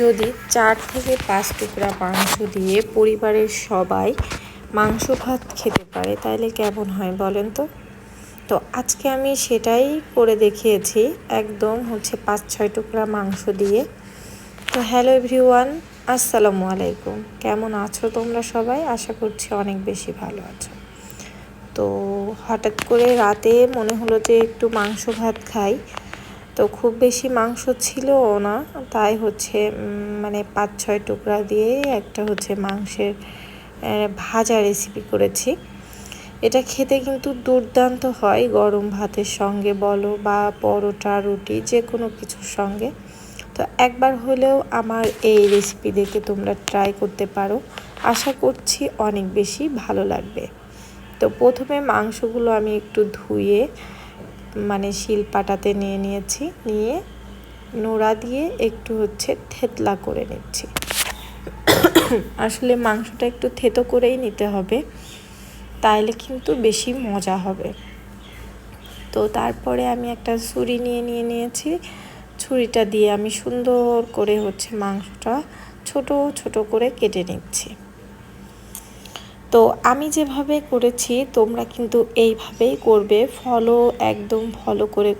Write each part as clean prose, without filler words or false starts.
যদি 4 থেকে 5 টুকরা মাংস দিয়ে পরিবারের সবাই মাংস ভাত খেতে পারে তাহলে কেমন হয় বলেন তো। তো আজকে আমি সেটাই করে দেখিয়েছি, একদম 5-6 টুকরা মাংস দিয়ে। তো হ্যালো এভরিওয়ান, আসসালামু আলাইকুম। কেমন আছো তোমরা সবাই? আশা করছি অনেক বেশি ভালো আছো। তো হঠাৎ করে রাতে মনে হলো যে একটু মাংস ভাত খাই। তো খুব বেশি মাংস ছিলও না, তাই মানে 5-6 টুকরা দিয়ে একটা মাংসের ভাজা রেসিপি করেছি। এটা খেতে কিন্তু দুর্দান্ত হয়, গরম ভাতের সঙ্গে বলো বা পরোটা রুটি যে কোনো কিছুর সঙ্গে। তো একবার হলেও আমার এই রেসিপি দেখে তোমরা ট্রাই করতে পারো, আশা করছি অনেক বেশি ভালো লাগবে। তো প্রথমে মাংসগুলো আমি একটু ধুয়ে মানে শিলপাটাতে নিয়েছি, নিয়ে নোড়া দিয়ে একটু থেতলা করে নিচ্ছি। আসলে মাংসটা একটু থেতো করেই নিতে হবে, তাইলে কিন্তু বেশি মজা হবে। তো তারপরে আমি একটা ছুরি নিয়েছি। ছুরিটা দিয়ে আমি সুন্দর করে মাংসটা ছোট ছোট করে কেটে নিচ্ছি। তো আমি যেভাবে করেছি তোমরা কিন্তু এইভাবেই করবে, একদম ফলো করে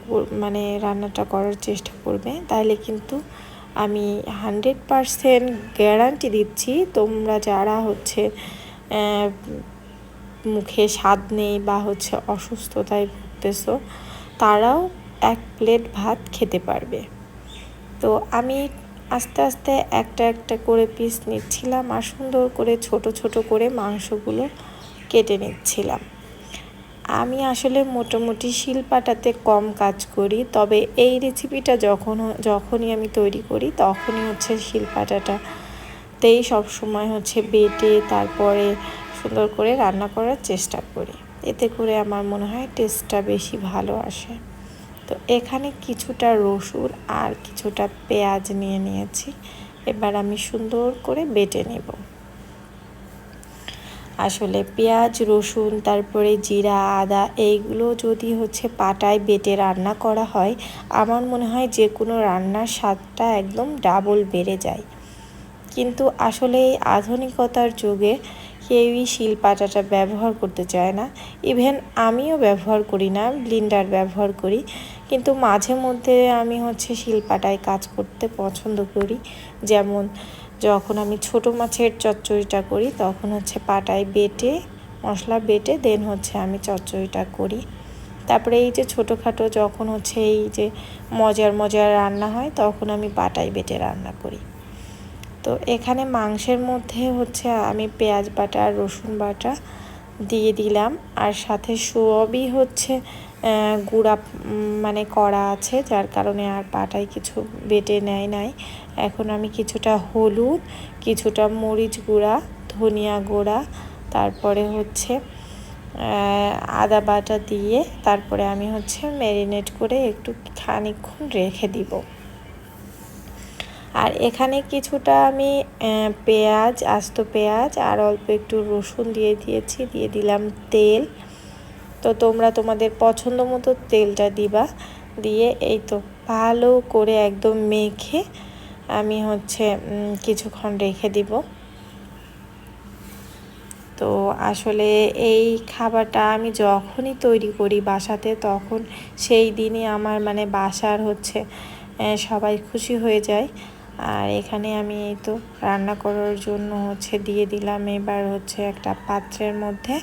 মানে রান্নাটা করার চেষ্টা করবে, তাহলে কিন্তু আমি 100% গ্যারান্টি দিচ্ছি তোমরা যারা মুখে স্বাদ নেই বা অসুস্থতায় ভুগতেছো তারাও 1 প্লেট ভাত খেতে পারবে। তো আমি আস্তে আস্তে একটা একটা করে পিস নিচ্ছিলাম আর সুন্দর করে ছোট ছোট করে মাংসগুলো কেটে নিচ্ছিলাম। আমি আসলে মোটামুটি শিলপাটাতে কম কাজ করি, তবে এই রেসিপিটা যখনই আমি তৈরি করি তখনই শিলপাটাটাতেই সবসময় বেটে তারপরে সুন্দর করে রান্না করার চেষ্টা করি, এতে করে আমার মনে হয় টেস্টটা বেশি ভালো আসে। তো এখানে কিছুটা রসুন আর কিছুটা পেঁয়াজ নিয়েছি, এবার আমি সুন্দর করে বেটে নেব। আসলে পেঁয়াজ রসুন তারপরে জিরা আদা এইগুলো যদি পাটায় বেটে রান্না করা হয়, আমার মনে হয় যে কোনো রান্নার স্বাদটা একদম ডাবল বেড়ে যায়। কিন্তু আসলে এই আধুনিকতার যুগে কেউই শিলপাটাটা ব্যবহার করতে চায় না, ইভেন আমিও ব্যবহার করি না, ব্লেন্ডার ব্যবহার করি। কিন্তু মাঝে মধ্যে আমি শিলপাটায় কাজ করতে পছন্দ করি। যেমন যখন আমি ছোট মাছের চচ্চড়িটা করি তখন পাটায় বেটে মশলা বেটে দেন আমি চচ্চড়িটা করি। তারপরে এই যে ছোটোখাটো যখন এই যে মজার রান্না হয় তখন আমি পাটায় বেটে রান্না করি। তো এখানে মাংসের মধ্যে আমি পেঁয়াজ বাটা আর রসুন বাটা দিয়ে দিলাম, আর সাথে সবই গুঁড়া মানে করা আছে, যার কারণে আর পাটায় কিছু বেটে নাই। এখন আমি কিছুটা হলুদ, কিছুটা মরিচ গুঁড়া, ধনিয়া গুঁড়া, তারপরে আদা বাটা দিয়ে তারপরে আমি ম্যারিনেট করে একটু খানিকক্ষণ রেখে দিব। আর এখানে কিছুটা আমি আস্ত পেঁয়াজ আর অল্প একটু রসুন দিয়ে দিলাম তেল। তো তোমরা তোমাদের পছন্দ মতো তেলটা দিবা, দিয়ে এই তো ভালো করে একদম মেখে আমি কিছুক্ষণ রেখে দিব। তো আসলে এই খাবারটা আমি যখনই তৈরি করি বাসাতে, তখন সেই দিনই আমার মানে বাসার সবাই খুশি হয়ে যায়। আর এখানে আমি এই তো রান্না করার জন্য দিয়ে দিলাম এবার একটা পাত্রের মধ্যে।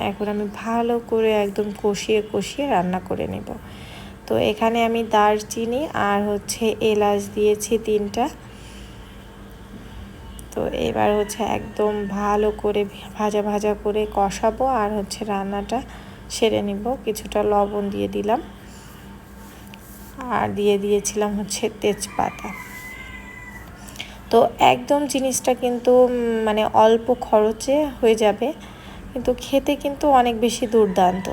এখন আমি ভালো করে একদম কষিয়ে রান্না করে নেব। তো এখানে আমি দারচিনি আর এলাচ দিয়েছি 3টা। তো এবার একদম ভালো করে ভাজা করে কষাবো আর রান্নাটা সেরে নিব। কিছুটা লবণ দিয়ে দিলাম আর দিয়ে দিয়েছিলাম তেজপাতা। তো একদম জিনিসটা কিন্তু মানে অল্প খরচে হয়ে যাবে, কিন্তু খেতে কিন্তু অনেক বেশি দুর্দান্ত।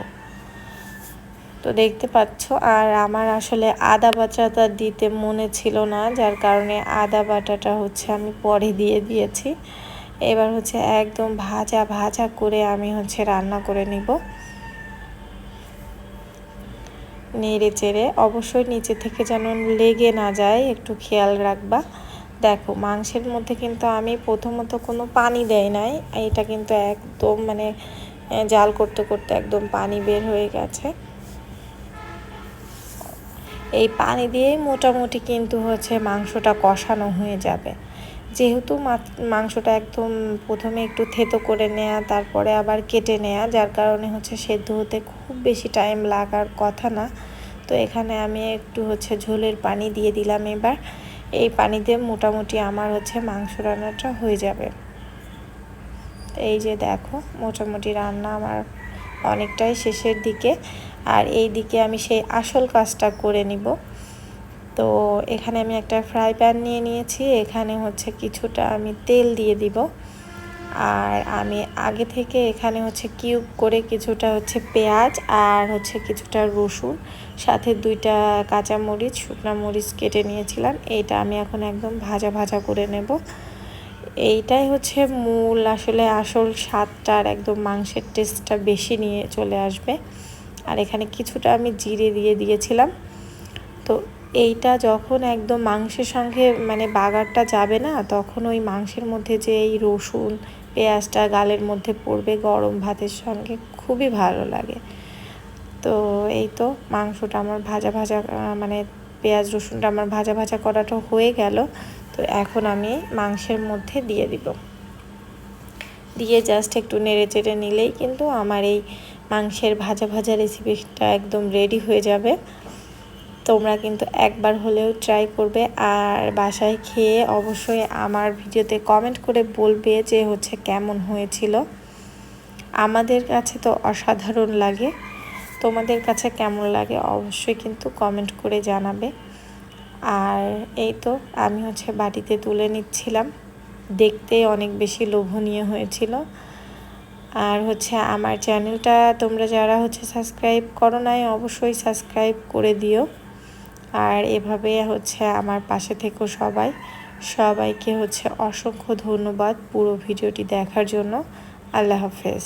তো দেখতে পাচ্ছ, আর আমার আসলে আদা বাটাটা দিতে মনে ছিল না, যার কারণে আদা বাটাটা আমি পরে দিয়ে দিয়েছি। এবার একদম ভাজা করে আমি রান্না করে নিব, নেড়ে চেড়ে। অবশ্যই নিচে থেকে যেন লেগে না যায়, একটু খেয়াল রাখবা। দেখো মাংসের মধ্যে কিন্তু আমি প্রথমত কোনো পানি দেই নাই, এটা কিন্তু একদম মানে জাল করতে করতে একদম পানি বের হয়ে গেছে। এই পানি দিয়েই মোটামুটি কিন্তু হচ্ছে মাংসটা কষানো হয়ে যাবে। যেহেতু মাংসটা একদম প্রথমে একটু থেতো করে নেওয়া, তারপরে আবার কেটে নেওয়া, যার কারণে হচ্ছে সেদ্ধ হতে খুব বেশি টাইম লাগার কথা না। তো এখানে আমি একটু হচ্ছে ঝোলের পানি দিয়ে দিলাম। এবার এই পানি দিয়ে মোটামুটি আমার হচ্ছে মাংস রান্নাটা হয়ে যাবে। এই যে দেখো মোটামুটি রান্না আমার অনেকটাই শেষের দিকে, আর এই দিকে আমি সেই আসল কাজটা করে নিব। তো এখানে আমি একটা ফ্রাই প্যান নিয়ে নিয়েছি, এখানে হচ্ছে কিছুটা আমি তেল দিয়ে দিব। আর আমি আগে থেকে এখানে হচ্ছে কিউব করে কিছুটা হচ্ছে পেঁয়াজ আর হচ্ছে কিছুটা রসুন, সাথে 2টা কাঁচামরিচ, শুকনো মরিচ কেটে নিয়েছিলাম। এইটা আমি এখন একদম ভাজা ভাজা করে নেব। এইটাই হচ্ছে মূল আসলে আসল স্বাদটা, আর একদম মাংসের টেস্টটা বেশি নিয়ে চলে আসবে। আর এখানে কিছুটা আমি জিরে দিয়ে দিয়েছিলাম। তো এইটা যখন একদম মাংসের সঙ্গে মানে বাগারটা যাবে না, তখন ওই মাংসের মধ্যে যে এই রসুন পেঁয়াজটা গালের মধ্যে পড়বে গরম ভাতের সঙ্গে, খুবই ভালো লাগে। তো এই তো মাংসটা আমার ভাজা ভাজা মানে পেঁয়াজ রসুনটা আমার ভাজা ভাজা করাটা হয়ে গেল। তো এখন আমি মাংসের মধ্যে দিয়ে দিব, দিয়ে জাস্ট একটু নেড়ে চেড়ে নিলেই কিন্তু আমার এই মাংসের ভাজা ভাজা রেসিপিটা একদম রেডি হয়ে যাবে। তোমরা কিন্তু একবার হলেও ট্রাই করবে, আর বাসায় খেয়ে অবশ্যই আমার ভিডিওতে কমেন্ট করে বলবে যে হচ্ছে কেমন হয়েছিল। আমাদের কাছে তো অসাধারণ লাগে, তোমাদের কাছে কেমন লাগে অবশ্যই কিন্তু কমেন্ট করে জানাবে। আর এই তো আমি হচ্ছে বাটিতে তুলে নিচ্ছিলাম, দেখতে অনেক বেশি লোভনীয় হয়েছিল। আর হচ্ছে আমার চ্যানেলটা তোমরা যারা হচ্ছে সাবস্ক্রাইব করো নাই অবশ্যই সাবস্ক্রাইব করে দিও। আর এভাবে হচ্ছে আমার পাশে থেকো সবাইকে হচ্ছে অসংখ্য ধন্যবাদ পুরো ভিডিওটি দেখার জন্য। আল্লাহ হাফেজ।